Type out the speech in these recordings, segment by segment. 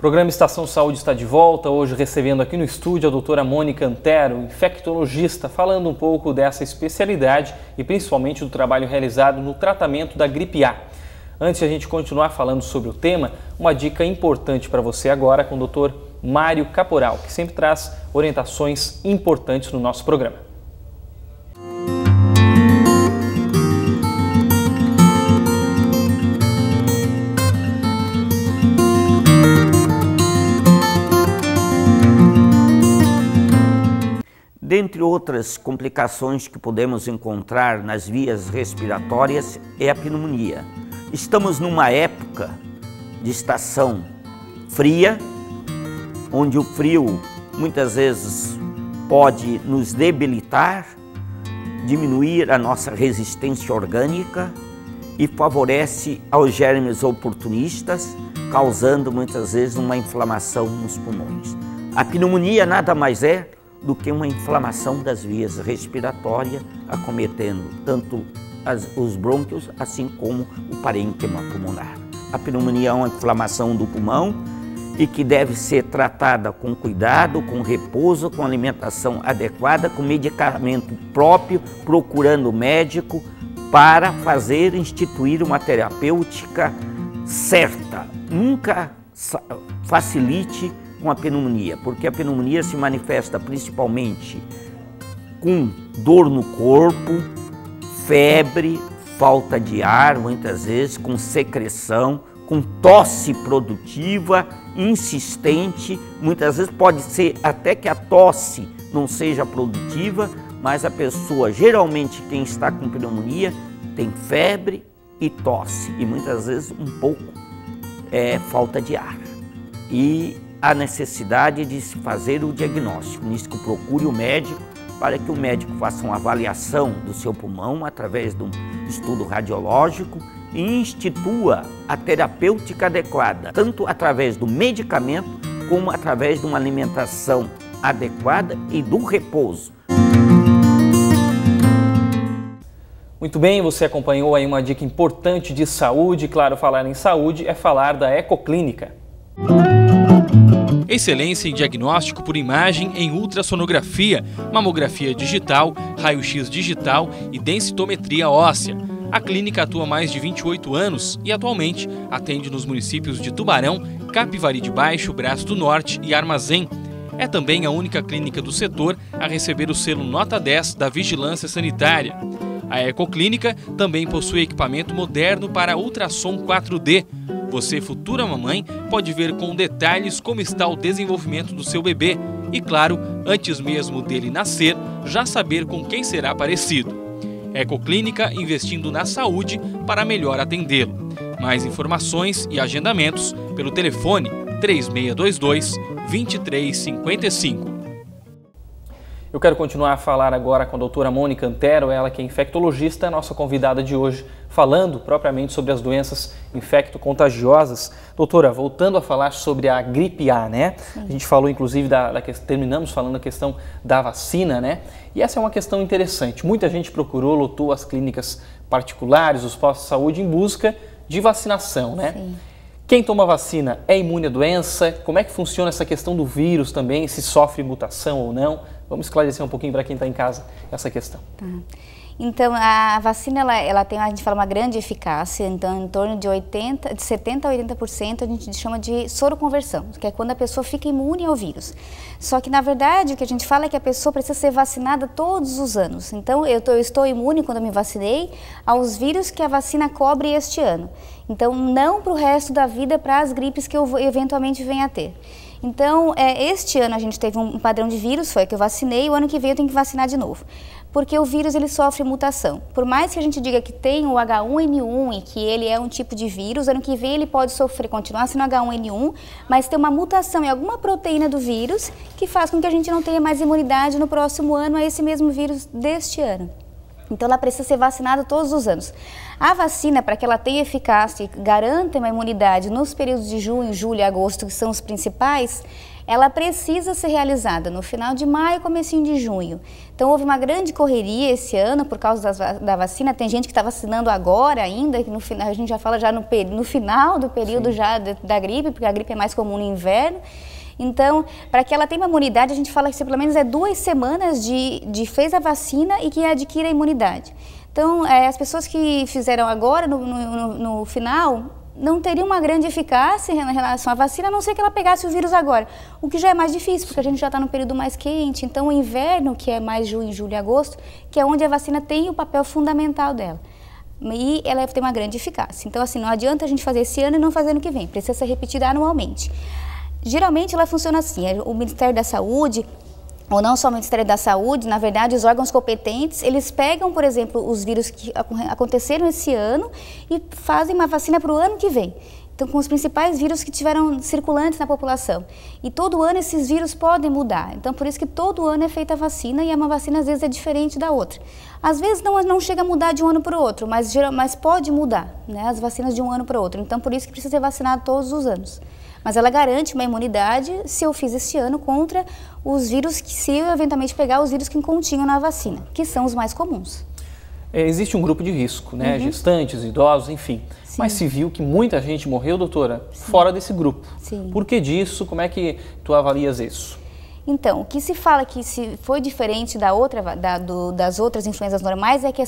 Programa Estação Saúde está de volta, hoje recebendo aqui no estúdio a doutora Mônica Antero, infectologista, falando um pouco dessa especialidade e principalmente do trabalho realizado no tratamento da gripe A. Antes de a gente continuar falando sobre o tema, uma dica importante para você agora com o Dr. Mário Caporal, que sempre traz orientações importantes no nosso programa. Dentre outras complicações que podemos encontrar nas vias respiratórias é a pneumonia. Estamos numa época de estação fria, onde o frio muitas vezes pode nos debilitar, diminuir a nossa resistência orgânica e favorece aos germes oportunistas, causando muitas vezes uma inflamação nos pulmões. A pneumonia nada mais é do que uma inflamação das vias respiratórias, acometendo tanto os brônquios, assim como o parênquima pulmonar. A pneumonia é uma inflamação do pulmão e que deve ser tratada com cuidado, com repouso, com alimentação adequada, com medicamento próprio, procurando o médico para instituir uma terapêutica certa. Nunca facilite com a pneumonia, porque a pneumonia se manifesta principalmente com dor no corpo, febre, falta de ar, muitas vezes com secreção, com tosse produtiva, insistente. Muitas vezes pode ser até que a tosse não seja produtiva, mas a pessoa, geralmente quem está com pneumonia, tem febre e tosse, e muitas vezes um pouco falta de ar. E a necessidade de se fazer o diagnóstico. Nisso que procure o médico, para que o médico faça uma avaliação do seu pulmão através de um estudo radiológico e institua a terapêutica adequada, tanto através do medicamento como através de uma alimentação adequada e do repouso. Muito bem, você acompanhou aí uma dica importante de saúde. Claro, falar em saúde é falar da Ecoclínica. Excelência em diagnóstico por imagem em ultrassonografia, mamografia digital, raio-x digital e densitometria óssea. A clínica atua há mais de 28 anos e atualmente atende nos municípios de Tubarão, Capivari de Baixo, Braço do Norte e Armazém. É também a única clínica do setor a receber o selo Nota 10 da Vigilância Sanitária. A Ecoclínica também possui equipamento moderno para ultrassom 4D. Você, futura mamãe, pode ver com detalhes como está o desenvolvimento do seu bebê e, claro, antes mesmo dele nascer, já saber com quem será parecido. Ecoclínica investindo na saúde para melhor atendê-lo. Mais informações e agendamentos pelo telefone 3622-2355. Eu quero continuar a falar agora com a doutora Mônica Antero, ela que é infectologista, nossa convidada de hoje, falando propriamente sobre as doenças infecto-contagiosas. Doutora, voltando a falar sobre a gripe A, né? Sim. A gente falou inclusive, terminamos falando da questão da vacina, né? E essa é uma questão interessante. Muita gente lotou as clínicas particulares, os postos de saúde em busca de vacinação, né? Sim. Quem toma vacina é imune à doença? Como é que funciona essa questão do vírus também, se sofre mutação ou não? Vamos esclarecer um pouquinho para quem está em casa essa questão. Tá. Então, a vacina, ela tem, a gente fala, uma grande eficácia, então em torno de 70% a 80% a gente chama de soroconversão, que é quando a pessoa fica imune ao vírus. Só que, na verdade, o que a gente fala é que a pessoa precisa ser vacinada todos os anos. Então, eu estou imune, quando eu me vacinei, aos vírus que a vacina cobre este ano. Então, não para o resto da vida, para as gripes que eu eventualmente venha a ter. Então, este ano a gente teve um padrão de vírus, foi que eu vacinei, o ano que vem eu tenho que vacinar de novo. Porque o vírus, ele sofre mutação. Por mais que a gente diga que tem o H1N1 e que ele é um tipo de vírus, ano que vem ele pode continuar sendo H1N1, mas tem uma mutação em alguma proteína do vírus que faz com que a gente não tenha mais imunidade no próximo ano a esse mesmo vírus deste ano. Então ela precisa ser vacinada todos os anos. A vacina, para que ela tenha eficácia e garanta uma imunidade nos períodos de junho, julho e agosto, que são os principais, ela precisa ser realizada no final de maio, comecinho de junho. Então houve uma grande correria esse ano por causa da vacina. Tem gente que está vacinando agora ainda, que no final, a gente já fala já no final do período já da gripe, porque a gripe é mais comum no inverno. Então, para que ela tenha uma imunidade, a gente fala que pelo menos 2 semanas de fez a vacina e que adquira a imunidade. Então, as pessoas que fizeram agora, no final, não teriam uma grande eficácia em relação à vacina, a não ser que ela pegasse o vírus agora, o que já é mais difícil, porque a gente já está no período mais quente. Então, o inverno, que é mais junho, julho e agosto, que é onde a vacina tem o papel fundamental dela. E ela tem uma grande eficácia. Então, assim, não adianta a gente fazer esse ano e não fazer ano que vem, precisa ser repetida anualmente. Geralmente ela funciona assim, o Ministério da Saúde, ou não só o Ministério da Saúde, na verdade os órgãos competentes, eles pegam, por exemplo, os vírus que aconteceram esse ano e fazem uma vacina para o ano que vem. Então, com os principais vírus que tiveram circulantes na população. E todo ano esses vírus podem mudar. Então, por isso que todo ano é feita a vacina e uma vacina às vezes é diferente da outra. Às vezes não chega a mudar de um ano para o outro, mas pode mudar, né, as vacinas de um ano para o outro. Então, por isso que precisa ser vacinado todos os anos. Mas ela garante uma imunidade, se eu fiz esse ano, contra os vírus que, se eu eventualmente pegar os vírus que continham na vacina, que são os mais comuns. Existe um grupo de risco, né? Gestantes, idosos, enfim. Sim. Mas se viu que muita gente morreu, doutora, fora desse grupo. Sim. Por que disso? Como é que tu avalias isso? Então, o que se fala que se foi diferente das outras influenzas normais é que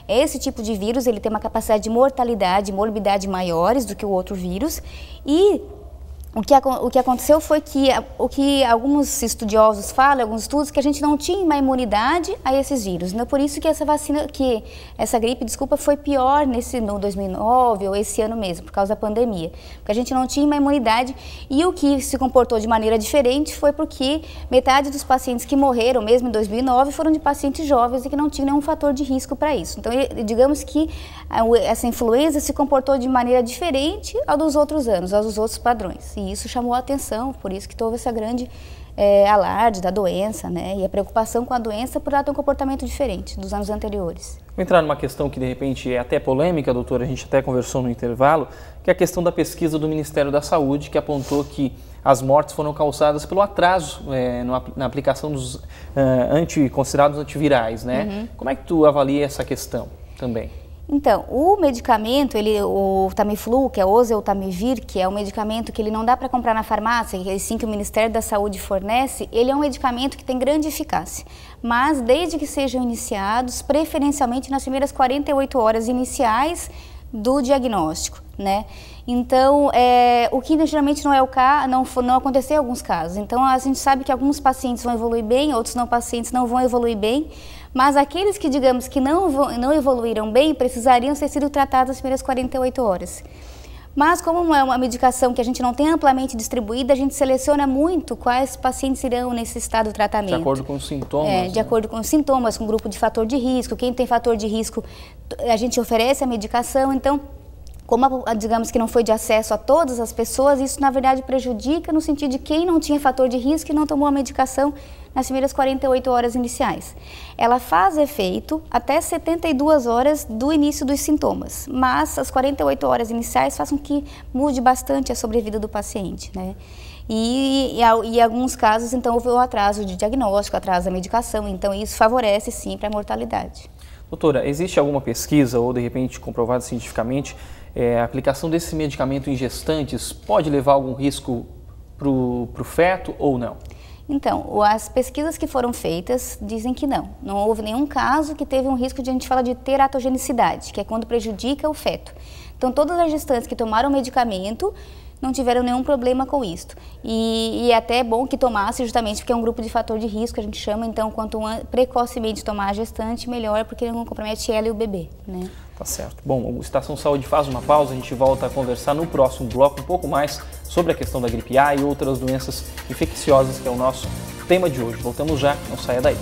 esse tipo de vírus ele tem uma capacidade de mortalidade, morbidade maiores do que o outro vírus. E o que aconteceu foi que o que alguns estudiosos falam, alguns estudos, que a gente não tinha uma imunidade a esses vírus. Então, por isso que essa gripe, foi pior no 2009 ou esse ano mesmo, por causa da pandemia. Porque a gente não tinha uma imunidade e o que se comportou de maneira diferente foi porque metade dos pacientes que morreram, mesmo em 2009, foram de pacientes jovens e que não tinham nenhum fator de risco para isso. Então, digamos que essa influenza se comportou de maneira diferente ao dos outros anos, aos dos outros padrões. E isso chamou a atenção, por isso que houve essa grande alarde da doença, né? E a preocupação com a doença por ela ter um comportamento diferente dos anos anteriores. Vou entrar numa questão que de repente é até polêmica, doutora, a gente até conversou no intervalo, que é a questão da pesquisa do Ministério da Saúde, que apontou que as mortes foram causadas pelo atraso na aplicação dos considerados antivirais, né? Como é que tu avalia essa questão também? Então, o medicamento, o Tamiflu, que é o oseltamivir, que é um medicamento que ele não dá para comprar na farmácia, e sim que o Ministério da Saúde fornece, ele é um medicamento que tem grande eficácia. Mas desde que sejam iniciados, preferencialmente nas primeiras 48 horas iniciais do diagnóstico, né? Então, o que geralmente não é o caso, não aconteceu em alguns casos. Então, a gente sabe que alguns pacientes vão evoluir bem, outros pacientes não vão evoluir bem, mas aqueles que, digamos, que não evoluíram bem, precisariam ter sido tratados nas primeiras 48 horas. Mas como é uma medicação que a gente não tem amplamente distribuída, a gente seleciona muito quais pacientes irão necessitar do tratamento. De acordo com os sintomas. De acordo com os sintomas, com o grupo de fator de risco. Quem tem fator de risco, a gente oferece a medicação. Então, como digamos que não foi de acesso a todas as pessoas, isso na verdade prejudica no sentido de quem não tinha fator de risco e não tomou a medicação nas primeiras 48 horas iniciais. Ela faz efeito até 72 horas do início dos sintomas, mas as 48 horas iniciais fazem com que mude bastante a sobrevida do paciente, né? E em alguns casos, então, houve um atraso de diagnóstico, atraso da medicação, então isso favorece sim para a mortalidade. Doutora, existe alguma pesquisa ou de repente comprovada cientificamente a aplicação desse medicamento em gestantes pode levar algum risco para o feto ou não? Então, as pesquisas que foram feitas dizem que não. Não houve nenhum caso que teve um risco de, a gente fala de teratogenicidade, que é quando prejudica o feto. Então, todas as gestantes que tomaram o medicamento não tiveram nenhum problema com isso. E é até bom que tomasse justamente porque é um grupo de fator de risco, a gente chama, então, quanto precocemente tomar a gestante, melhor, porque não compromete ela e o bebê, né? Tá certo. Bom, o Estação Saúde faz uma pausa, a gente volta a conversar no próximo bloco um pouco mais sobre a questão da gripe A e outras doenças infecciosas, que é o nosso tema de hoje. Voltamos já, não saia daí.